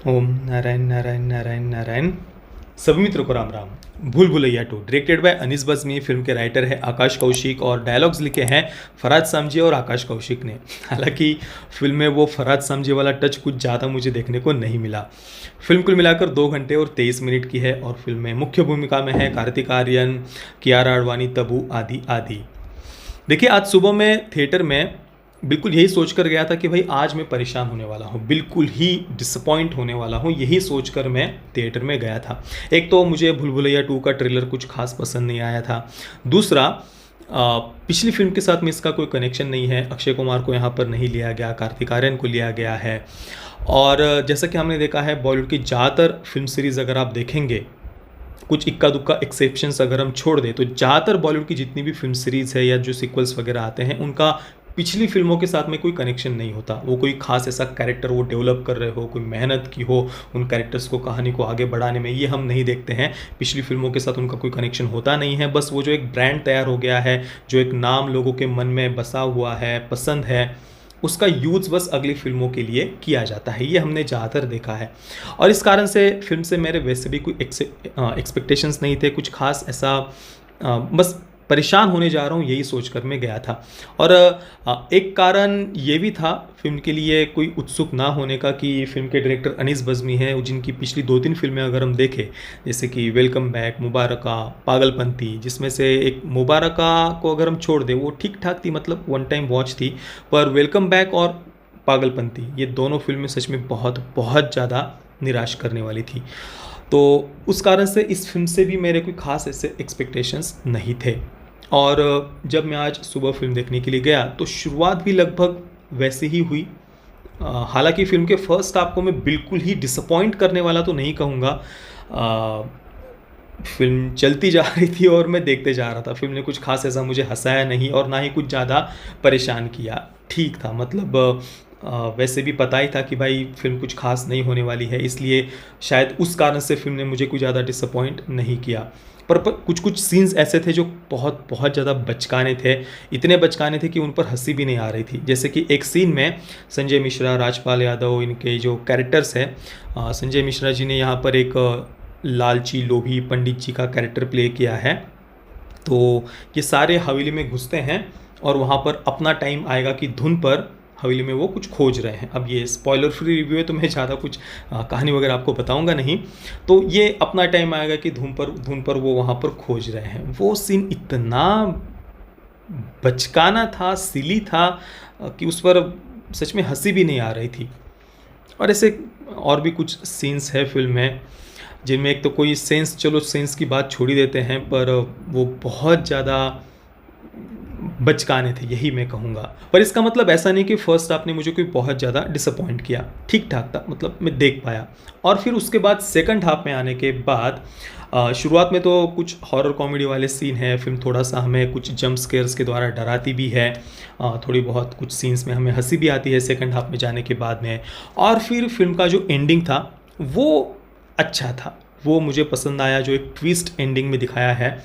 ओम नारायण नारायण नारायण नारायण। सभी मित्रों को Ram Ram. Bhool Bhulaiyaa 2 directed by Anees Bazmee. Film के राइटर है आकाश कौशिक और डायलॉग्स लिखे हैं फरहाद सामजी और आकाश कौशिक ने। हालांकि फिल्म में वो फरहाद सामजी वाला टच कुछ ज़्यादा मुझे देखने को नहीं मिला। फिल्म कुल मिलाकर 2 घंटे और 23 मिनट की है और फिल्म में मुख्य भूमिका में है कार्तिक आर्यन, कियारा आडवाणी, तब्बू आदि आदि। देखिए, आज सुबह मैं थिएटर में बिल्कुल यही सोच कर गया था कि भाई आज मैं परेशान होने वाला हूँ, बिल्कुल ही डिसअपॉइंट होने वाला हूँ, यही सोच कर मैं थिएटर में गया था। एक तो मुझे भूल भुलैया 2 का ट्रेलर कुछ खास पसंद नहीं आया था। दूसरा, पिछली फिल्म के साथ में इसका कोई कनेक्शन नहीं है। अक्षय कुमार को यहाँ पर नहीं लिया गया, कार्तिक आर्यन को लिया गया है। और जैसा कि हमने देखा है, बॉलीवुड की ज़्यादातर फिल्म सीरीज़ अगर आप देखेंगे, कुछ इक्का दुक्का एक्सेप्शंस अगर हम छोड़ दें, तो ज़्यादातर बॉलीवुड की जितनी भी फिल्म सीरीज़ है या जो सीक्वल्स वगैरह आते हैं, उनका पिछली फिल्मों के साथ में कोई कनेक्शन नहीं होता। वो कोई खास ऐसा कैरेक्टर वो डेवलप कर रहे हो, कोई मेहनत की हो उन कैरेक्टर्स को, कहानी को आगे बढ़ाने में, ये हम नहीं देखते हैं। पिछली फिल्मों के साथ उनका कोई कनेक्शन होता नहीं है। बस वो जो एक ब्रांड तैयार हो गया है, जो एक नाम लोगों के मन में बसा हुआ है, पसंद है, उसका यूज़ बस अगली फिल्मों के लिए किया जाता है। ये हमने ज़्यादातर देखा है और इस कारण से फिल्म से मेरे वैसे भी कोई एक्सपेक्टेशंस नहीं थे कुछ खास ऐसा। बस परेशान होने जा रहा हूँ यही सोचकर मैं गया था। और एक कारण ये भी था फिल्म के लिए कोई उत्सुक ना होने का कि फिल्म के डायरेक्टर अनीस बज़्मी हैं, जिनकी पिछली 2-3 फिल्में अगर हम देखें, जैसे कि वेलकम बैक, मुबारका, पागलपंती, जिसमें से एक मुबारका को अगर हम छोड़ दें, वो ठीक ठाक थी, मतलब वन टाइम वॉच थी। पर वेलकम बैक और पागलपंती, ये दोनों फिल्में सच में बहुत बहुत ज़्यादा निराश करने वाली थी। तो उस कारण से इस फिल्म से भी मेरे कोई खास ऐसे एक्सपेक्टेशंस नहीं थे। और जब मैं आज सुबह फिल्म देखने के लिए गया तो शुरुआत भी लगभग वैसे ही हुई। हालांकि फिल्म के फर्स्ट हाफ को मैं बिल्कुल ही डिसअपॉइंट करने वाला तो नहीं कहूँगा। फिल्म चलती जा रही थी और मैं देखते जा रहा था। फिल्म ने कुछ खास ऐसा मुझे हंसाया नहीं और ना ही कुछ ज़्यादा परेशान किया। ठीक था, मतलब वैसे भी पता ही था कि भाई फिल्म कुछ खास नहीं होने वाली है, इसलिए शायद उस कारण से फिल्म ने मुझे कोई ज़्यादा डिसअपॉइंट नहीं किया। पर कुछ कुछ सीन्स ऐसे थे जो बहुत बहुत ज़्यादा बचकाने थे। इतने बचकाने थे कि उन पर हंसी भी नहीं आ रही थी। जैसे कि एक सीन में संजय मिश्रा, राजपाल यादव, इनके जो कैरेक्टर्स हैं, संजय मिश्रा जी ने यहाँ पर एक लालची लोभी पंडित जी का कैरेक्टर प्ले किया है। तो ये सारे हवेली में घुसते हैं और वहाँ पर अपना टाइम आएगा कि धुन पर हवेली में वो कुछ खोज रहे हैं। अब ये स्पॉइलर फ्री रिव्यू है तो मैं ज़्यादा कुछ कहानी वगैरह आपको बताऊंगा नहीं। तो ये अपना टाइम आएगा कि धुन पर वो वहाँ पर खोज रहे हैं। वो सीन इतना बचकाना था, सिली था, कि उस पर सच में हंसी भी नहीं आ रही थी। और ऐसे और भी कुछ सीन्स है फिल्म में जिनमें एक तो कोई सेंस, चलो सेंस की बात छोड़ ही देते हैं, पर वो बहुत ज़्यादा बचकाने थे, यही मैं कहूँगा। पर इसका मतलब ऐसा नहीं कि फर्स्ट हाफ ने मुझे कोई बहुत ज़्यादा डिसअपॉइंट किया। ठीक ठाक था, मतलब मैं देख पाया। और फिर उसके बाद सेकंड हाफ में आने के बाद शुरुआत में तो कुछ हॉरर कॉमेडी वाले सीन है। फिल्म थोड़ा सा हमें कुछ जंप स्केयर्स के द्वारा डराती भी है। थोड़ी बहुत कुछ सीन्स में हमें हंसी भी आती है सेकंड हाफ में जाने के बाद में। और फिर फिल्म का जो एंडिंग था वो अच्छा था, वो मुझे पसंद आया। जो एक ट्विस्ट एंडिंग में दिखाया है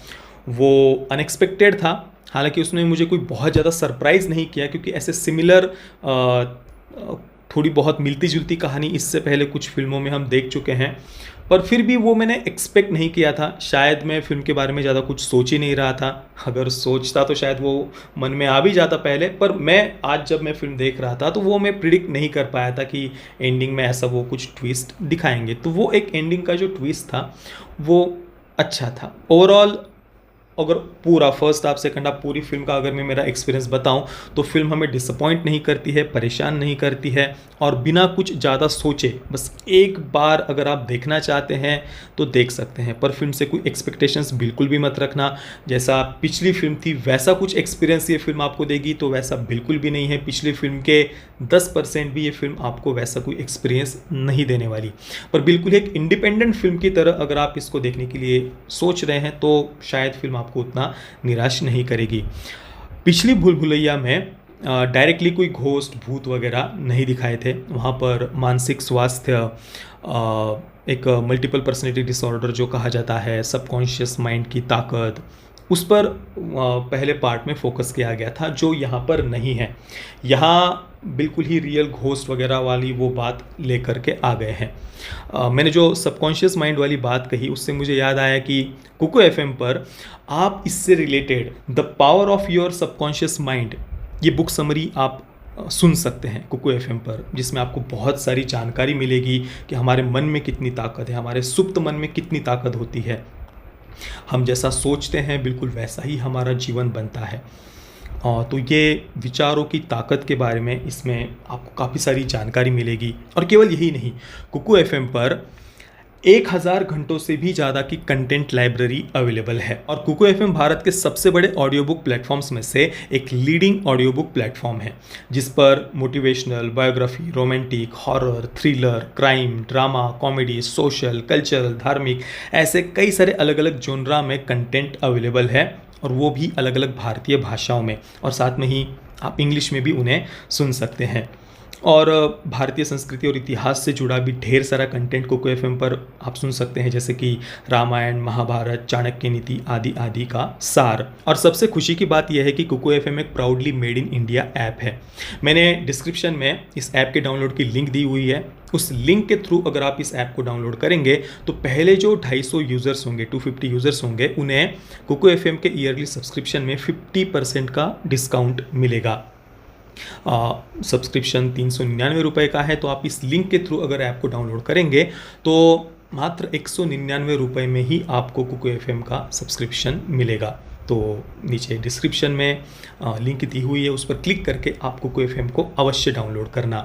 वो अनएक्सपेक्टेड था। हालांकि उसने मुझे कोई बहुत ज़्यादा सरप्राइज़ नहीं किया, क्योंकि ऐसे सिमिलर थोड़ी बहुत मिलती जुलती कहानी इससे पहले कुछ फिल्मों में हम देख चुके हैं। पर फिर भी वो मैंने एक्सपेक्ट नहीं किया था। शायद मैं फिल्म के बारे में ज़्यादा कुछ सोच ही नहीं रहा था। अगर सोचता तो शायद वो मन में आ भी जाता पहले। पर मैं आज जब मैं फिल्म देख रहा था तो वो मैं प्रिडिक्ट नहीं कर पाया था कि एंडिंग में ऐसा वो कुछ ट्विस्ट दिखाएंगे। तो वो एक एंडिंग का जो ट्विस्ट था वो अच्छा था। ओवरऑल अगर पूरा फर्स्ट हाफ सेकंड हाफ पूरी फिल्म का अगर मैं मेरा एक्सपीरियंस बताऊं तो फिल्म हमें डिसअपॉइंट नहीं करती है, परेशान नहीं करती है। और बिना कुछ ज़्यादा सोचे बस एक बार अगर आप देखना चाहते हैं तो देख सकते हैं। पर फिल्म से कोई एक्सपेक्टेशंस बिल्कुल भी मत रखना। जैसा पिछली फिल्म थी वैसा कुछ एक्सपीरियंस ये फिल्म आपको देगी, तो वैसा बिल्कुल भी नहीं है। पिछली फिल्म के 10% भी ये फिल्म आपको वैसा कोई एक्सपीरियंस नहीं देने वाली। पर बिल्कुल एक इंडिपेंडेंट फिल्म की तरह अगर आप इसको देखने के लिए सोच रहे हैं तो शायद फिल्म आपको उतना निराश नहीं करेगी। पिछली भूल भुलैया में डायरेक्टली कोई घोस्ट भूत वगैरह नहीं दिखाए थे। वहाँ पर मानसिक स्वास्थ्य, एक मल्टीपल पर्सनैलिटी डिसऑर्डर जो कहा जाता है, सबकॉन्शियस माइंड की ताकत, उस पर पहले पार्ट में फोकस किया गया था, जो यहाँ पर नहीं है। यहाँ बिल्कुल ही रियल घोस्ट वगैरह वाली वो बात लेकर के आ गए हैं। मैंने जो सबकॉन्शियस माइंड वाली बात कही उससे मुझे याद आया कि कुकू एफएम पर आप इससे related the power of your subconscious mind, ये बुक समरी आप सुन सकते हैं कुकू एफएम पर, जिसमें आपको बहुत सारी जानकारी मिलेगी कि हमारे मन में कितनी ताकत है, हमारे सुप्त मन में कितनी ताकत होती है। हम जैसा सोचते हैं बिल्कुल वैसा ही हमारा जीवन बनता है। तो ये विचारों की ताकत के बारे में इसमें आपको काफ़ी सारी जानकारी मिलेगी। और केवल यही नहीं, कुकू एफएम पर 1000 घंटों से भी ज़्यादा की कंटेंट लाइब्रेरी अवेलेबल है। और कुकू एफएम भारत के सबसे बड़े ऑडियो बुक प्लेटफॉर्म्स में से एक लीडिंग ऑडियो बुक प्लेटफॉर्म है, जिस पर motivational, biography, romantic, horror, thriller, crime, drama, comedy, social, cultural, धार्मिक, ऐसे कई सारे अलग अलग जोनरा में कंटेंट अवेलेबल है, और वो भी अलग अलग भारतीय भाषाओं में, और साथ में ही आप इंग्लिश में भी उन्हें सुन सकते हैं। और भारतीय संस्कृति और इतिहास से जुड़ा भी ढेर सारा कंटेंट कुकू एफएम पर आप सुन सकते हैं, जैसे कि रामायण, महाभारत, चाणक्य नीति आदि आदि का सार। और सबसे खुशी की बात यह है कि कुकू एफएम एक proudly made in India app है। मैंने डिस्क्रिप्शन में इस ऐप के डाउनलोड की लिंक दी हुई है। उस लिंक के थ्रू अगर आप इस ऐप को डाउनलोड करेंगे तो पहले जो 250 यूज़र्स होंगे, 250 यूज़र्स होंगे, उन्हें कुकू एफएम के ईयरली सब्सक्रिप्शन में 50% का डिस्काउंट मिलेगा। सब्सक्रिप्शन 399 रुपये का है, तो आप इस लिंक के थ्रू अगर ऐप को डाउनलोड करेंगे तो मात्र 199 रुपये में ही आपको कुकू एफएम का सब्सक्रिप्शन मिलेगा। तो नीचे डिस्क्रिप्शन में लिंक दी हुई है, उस पर क्लिक करके आप कुकू एफएम को अवश्य डाउनलोड करना।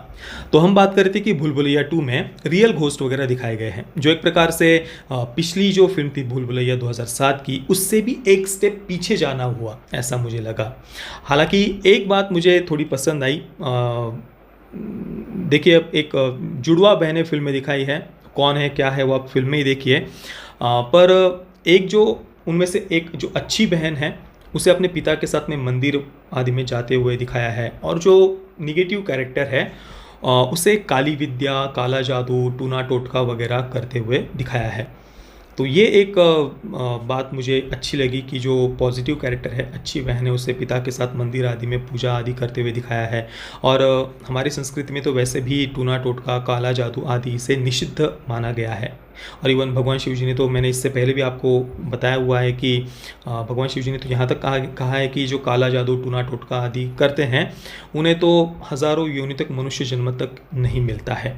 तो हम बात कर रहे थे कि भूल भुलैया 2 में रियल घोस्ट वगैरह दिखाए गए हैं, जो एक प्रकार से पिछली जो फिल्म थी भूल भुलैया 2007 की, उससे भी एक स्टेप पीछे जाना हुआ, ऐसा मुझे लगा। हालांकि एक बात मुझे थोड़ी पसंद आई। देखिए, अब एक जुड़वा बहनें फिल्म में दिखाई है, कौन है क्या है वो आप फिल्म में ही देखिए। पर एक जो उनमें से एक जो अच्छी बहन है, उसे अपने पिता के साथ में मंदिर आदि में जाते हुए दिखाया है, और जो निगेटिव कैरेक्टर है उसे काली विद्या, काला जादू, टूना टोटका वगैरह करते हुए दिखाया है। तो ये एक बात मुझे अच्छी लगी कि जो पॉजिटिव कैरेक्टर है, अच्छी बहन है, उसे पिता के साथ मंदिर आदि में पूजा आदि करते हुए दिखाया है। और हमारी संस्कृति में तो वैसे भी टूना टोटका, काला जादू आदि इसे निषिद्ध माना गया है। और इवन भगवान शिव जी ने तो, मैंने इससे पहले भी आपको बताया हुआ है कि भगवान शिव जी ने तो यहाँ तक कहा है कि जो काला जादू, टूना टोटका आदि करते हैं, उन्हें तो हज़ारों योनि तक मनुष्य जन्म तक नहीं मिलता है।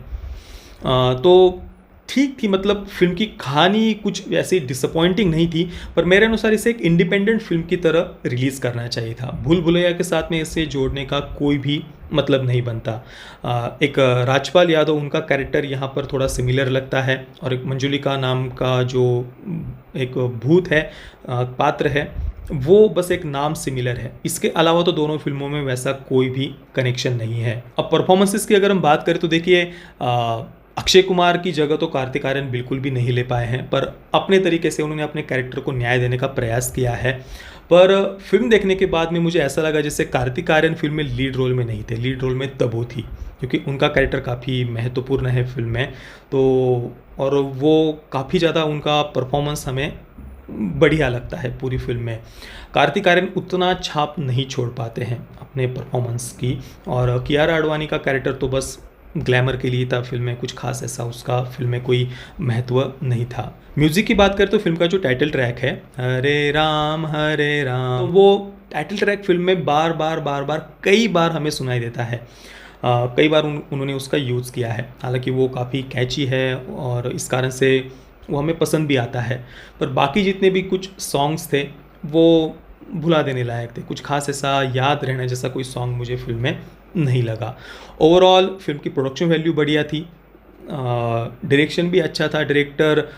तो ठीक थी, मतलब फिल्म की कहानी कुछ ऐसी डिसअपॉइंटिंग नहीं थी, पर मेरे अनुसार इसे एक इंडिपेंडेंट फिल्म की तरह रिलीज़ करना चाहिए था। भूल भुलैया के साथ में इसे जोड़ने का कोई भी मतलब नहीं बनता। एक राजपाल यादव, उनका कैरेक्टर यहाँ पर थोड़ा सिमिलर लगता है, और एक मंजुलिका नाम का जो एक भूत है, पात्र है, वो बस एक नाम सिमिलर है। इसके अलावा तो दोनों फिल्मों में वैसा कोई भी कनेक्शन नहीं है। अब परफॉर्मेंसेस की अगर हम बात करें तो देखिए, अक्षय कुमार की जगह तो कार्तिक आर्यन बिल्कुल भी नहीं ले पाए हैं, पर अपने तरीके से उन्होंने अपने कैरेक्टर को न्याय देने का प्रयास किया है। पर फिल्म देखने के बाद में मुझे ऐसा लगा जैसे कार्तिक आर्यन फिल्म में लीड रोल में नहीं थे, लीड रोल में तब्बू थी, क्योंकि उनका कैरेक्टर काफ़ी महत्वपूर्ण है फिल्म में। तो और वो काफ़ी ज़्यादा, उनका परफॉर्मेंस हमें बढ़िया लगता है पूरी फिल्म में। कार्तिक आर्यन उतना छाप नहीं छोड़ पाते हैं अपने परफॉर्मेंस की, और कियारा आडवाणी का कैरेक्टर तो बस ग्लैमर के लिए था फिल्म में, कुछ खास ऐसा उसका फिल्म में कोई महत्व नहीं था। म्यूज़िक की बात करें तो फिल्म का जो टाइटल ट्रैक है, हरे राम, तो वो टाइटल ट्रैक फिल्म में बार बार कई बार हमें सुनाई देता है। कई बार उन्होंने उसका यूज़ किया है। हालांकि वो काफ़ी कैची है और इस कारण से वो हमें पसंद भी आता है, पर बाकी जितने भी कुछ सॉन्ग्स थे वो भुला देने लायक थे। कुछ खास ऐसा याद रहने जैसा कोई सॉन्ग मुझे फिल्म में नहीं लगा। ओवरऑल फिल्म की प्रोडक्शन वैल्यू बढ़िया थी, डायरेक्शन भी अच्छा था। डायरेक्टर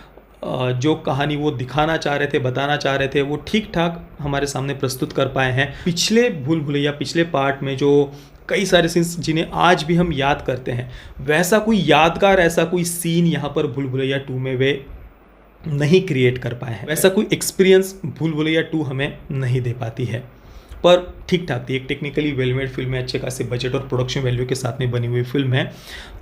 जो कहानी वो दिखाना चाह रहे थे, बताना चाह रहे थे, वो ठीक ठाक हमारे सामने प्रस्तुत कर पाए हैं। पिछले भूल भुलैया, पिछले पार्ट में जो कई सारे सीन्स जिन्हें आज भी हम याद करते हैं, वैसा कोई यादगार ऐसा कोई सीन यहाँ पर भूल भुलैया 2 में वे नहीं क्रिएट कर पाए हैं। वैसा कोई एक्सपीरियंस भूल भुलैया 2 हमें नहीं दे पाती है। पर ठीक ठाक थी, एक टेक्निकली वेलमेड फिल्म है, अच्छे खासे बजट और प्रोडक्शन वैल्यू के साथ में बनी हुई फिल्म है।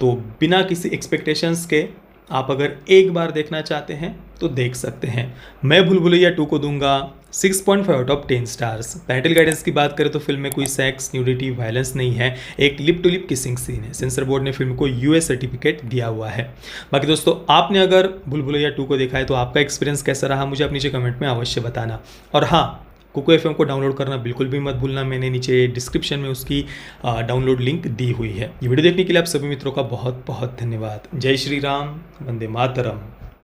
तो बिना किसी एक्सपेक्टेशंस के आप अगर एक बार देखना चाहते हैं तो देख सकते हैं। मैं भूल भुलैया 2 को दूंगा 6.5 out of 10 stars. Parental guidance की बात करें तो फिल्म में कोई सेक्स, न्यूडिटी, वायलेंस नहीं है। एक lip to lip kissing scene है। सेंसर बोर्ड ने फिल्म को यूएस सर्टिफिकेट दिया हुआ है। बाकी दोस्तों, आपने अगर भूल भुलैया 2 को देखा है तो आपका एक्सपीरियंस कैसा रहा मुझे आप नीचे कमेंट में अवश्य बताना। और हाँ, कुको एफएम को डाउनलोड करना बिल्कुल भी मत भूलना। मैंने नीचे डिस्क्रिप्शन में उसकी डाउनलोड लिंक दी हुई है। ये वीडियो देखने के लिए आप सभी मित्रों का बहुत बहुत धन्यवाद। जय श्री राम, वंदे मातरम।